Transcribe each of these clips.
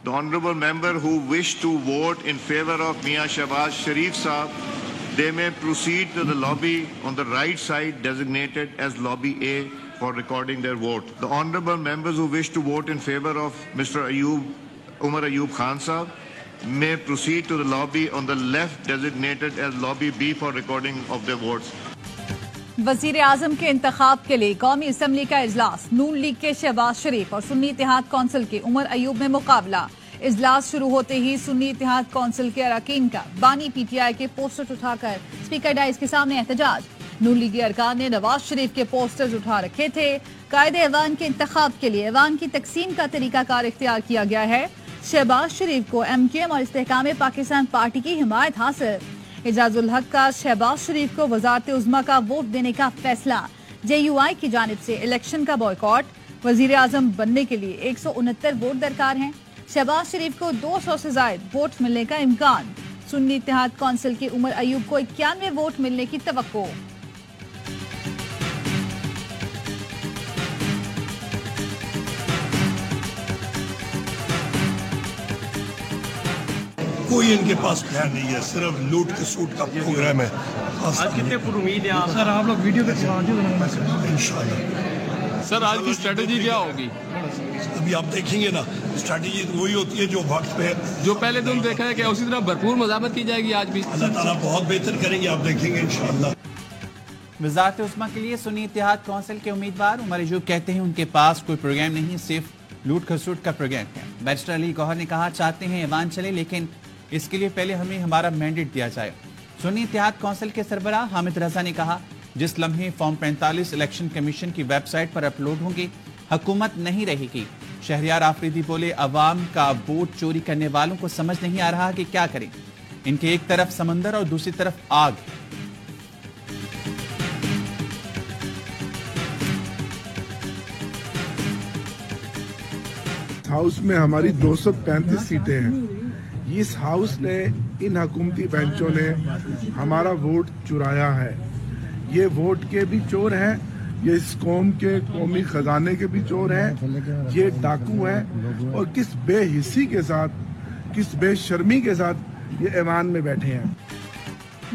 The honourable member who wish to vote in favour of Mia Shahbaz Sharif Saab, they may proceed to the lobby on the right side designated as lobby A for recording their vote. The honourable members who wish to vote in favour of Mr. Umar Ayub Khan Saab may proceed to the lobby on the left designated as lobby B for recording of their votes. وزیر اعظم کے انتخاب کے لیے قومی assembly کا اجلاس، نون league کے شہباز شریف اور سنی اتحاد کونسل کے عمر ایوب میں مقابلہ۔ اجلاس شروع ہوتے ہی سنی اتحاد کونسل کے اراکین کا بانی پی ٹی آئی کے پوسٹر اٹھا کر اسپیکر ڈائز کے سامنے احتجاج۔ نون لیگی ارکان نے نواز شریف کے پوسٹرز اٹھا رکھے تھے۔ قائد ایوان کے انتخاب کے لیے ایوان کی تقسیم کا طریقہ کار اختیار کیا گیا ہے۔ شہباز شریف کو ایم کیو ایم اور استحکام پاکستان پارٹی کی حمایت حاصل۔ اعجاز الحق کا شہباز شریف کو وزارت عظمیٰ کا ووٹ دینے کا فیصلہ، جے یو آئی کی جانب سے الیکشن کا بائیکاٹ۔ وزیر اعظم بننے کے لیے 169 ووٹ درکار ہیں۔ شہباز شریف کو 200 سے زائد ووٹ ملنے کا امکان۔ سنی اتحاد کونسل کے عمر ایوب کو 91 ووٹ ملنے کی توقع۔ کوئی ان کے پاس پلان نہیں ہے، صرف لوٹ کے سوٹ کا پروگرام ہے۔ آج کتنے پر امید ہے سر آپ لوگ ویڈیو کے انشاءاللہ سر آج کی اسٹریٹجی کیا ہوگی؟ ابھی آپ دیکھیں گے نا، اسٹریٹجی وہی ہوتی ہے جو وقت پہ جو پہلے دن دیکھا ہے کہ اسی طرح بھرپور مزاحمت کی جائے گی آج بھی؟ اللہ تعالیٰ بہت بہتر کریں گے، آپ دیکھیں گے انشاءاللہ۔ وزارت عظمیٰ کے لیے سنی اتحاد کونسل کے امیدوار عمر ایوب کہتے ہیں ان کے پاس کوئی پروگرام نہیں، صرف لوٹ کھسوٹ کا پروگرام ہے۔ بیرسٹر علی گوہر نے کہا چاہتے ہیں ایوان چلے لیکن اس کے لیے پہلے ہمیں ہمارا مینڈیٹ دیا جائے۔ سنی اتحاد کونسل کے سربراہ حامد رضا نے کہا جس لمحے فارم 45 الیکشن کمیشن کی ویب سائٹ پر اپلوڈ ہوں گے حکومت نہیں رہے گی۔ شہریار آفریدی بولے عوام کا ووٹ چوری کرنے والوں کو سمجھ نہیں آ رہا کہ کیا کریں، ان کے ایک طرف سمندر اور دوسری طرف آگ۔ ہاؤس میں ہماری 235 سیٹیں ہیں۔ اس ہاؤس نے، ان حکومتی بینچوں نے ہمارا ووٹ چرایا ہے۔ یہ ووٹ کے بھی چور ہیں، یہ اس قوم کے قومی خزانے کے بھی چور ہیں، یہ ڈاکو ہیں، اور کس بے حسی کے ساتھ، کس بے شرمی کے ساتھ یہ ایوان میں بیٹھے ہیں۔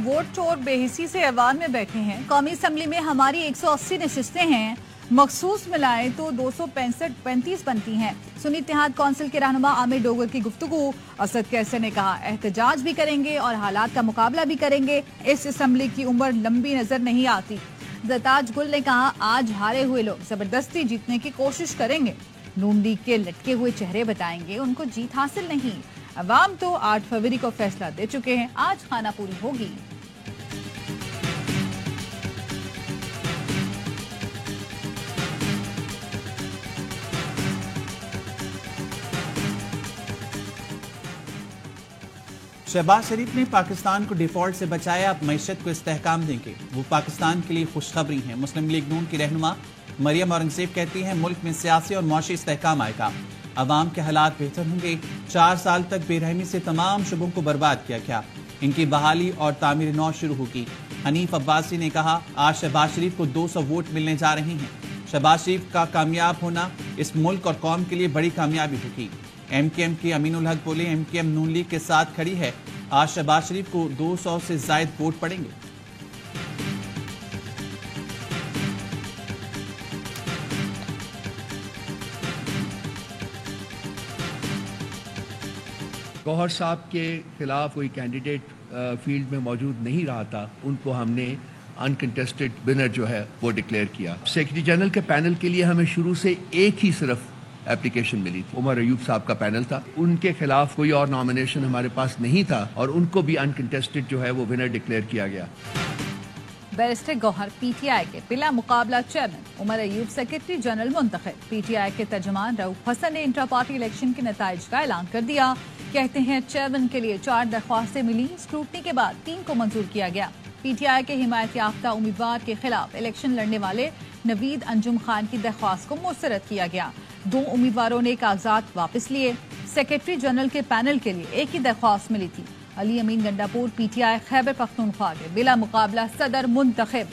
ووٹ چور بے حسی سے ایوان میں بیٹھے ہیں۔ قومی اسمبلی میں ہماری 180 نشستیں ہیں، مخصوص ملائیں تو 235 بنتی ہیں۔ سنی اتحاد کونسل کے رہنما عامر ڈوگر کی گفتگو۔ اسد کیسر نے کہا احتجاج بھی کریں گے اور حالات کا مقابلہ بھی کریں گے، اس اسمبلی کی عمر لمبی نظر نہیں آتی۔ زرتاج گل نے کہا آج ہارے ہوئے لوگ زبردستی جیتنے کی کوشش کریں گے، نون لیگ کے لٹکے ہوئے چہرے بتائیں گے ان کو جیت حاصل نہیں۔ عوام تو 8 فروری کو فیصلہ دے چکے ہیں، آج خانہ پوری ہوگی۔ شہباز شریف نے پاکستان کو ڈیفالٹ سے بچایا، اب معیشت کو استحکام دیں گے، وہ پاکستان کے لیے خوشخبری ہیں۔ مسلم لیگ نون کی رہنما مریم اورنگزیب کہتی ہیں ملک میں سیاسی اور معاشی استحکام آئے گا، عوام کے حالات بہتر ہوں گے۔ 4 سال تک بے رحمی سے تمام شعبوں کو برباد کیا گیا، ان کی بحالی اور تعمیر نو شروع ہوگی۔ حنیف عباسی نے کہا آج شہباز شریف کو 200 ووٹ ملنے جا رہے ہیں، شہباز شریف کا کامیاب ہونا اس ملک اور قوم کے لیے بڑی کامیابی ہوگی۔ ایم کیو ایم کی امین الحق بولے ایم کیو ایم نون لیگ کے ساتھ کھڑی ہے، آج شہباز شریف کو 200 سے زائد ووٹ پڑیں گے۔ گوہر صاحب کے خلاف کوئی کینڈیڈیٹ فیلڈ میں موجود نہیں رہا تھا، ان کو ہم نے انکنٹیسٹڈ ونر جو ہے وہ ڈکلیئر کیا۔ سیکرٹری جنرل کے پینل کے لیے ہمیں شروع سے ایک ہی صرف اپلیکیشن ملی تھی، عمر ایوب صاحب کا پینل تھا، ان کے خلاف کوئی اور نامینیشن ہمارے پاس نہیں تھا اور ان کو بھی انکنٹیسٹڈ جو ہے وہ ونر ڈکلیئر کیا گیا۔ Barrister Gauhar P T I کے بلا مقابلہ chairman, Omar Ayub secretary general منتخب۔ پی ٹی آئی کے ترجمان رؤف حسن نے انٹرا پارٹی الیکشن کے نتائج کا اعلان کر دیا، کہتے ہیں چیئرمین کے لیے 4 درخواستیں ملی، اسکروٹنی کے بعد 3 کو منظور کیا گیا۔ پی ٹی آئی کے حمایت یافتہ امیدوار کے خلاف الیکشن لڑنے والے نوید انجم خان کی درخواست کو مسترد کیا گیا۔ 2 امیدواروں نے کاغذات واپس لیے۔ سیکرٹری جنرل کے پینل کے لیے ایک ہی درخواست ملی تھی۔ علی امین Gandapur P T I Khyber Pakhtunkhwa کے بلا مقابلہ صدر منتخب۔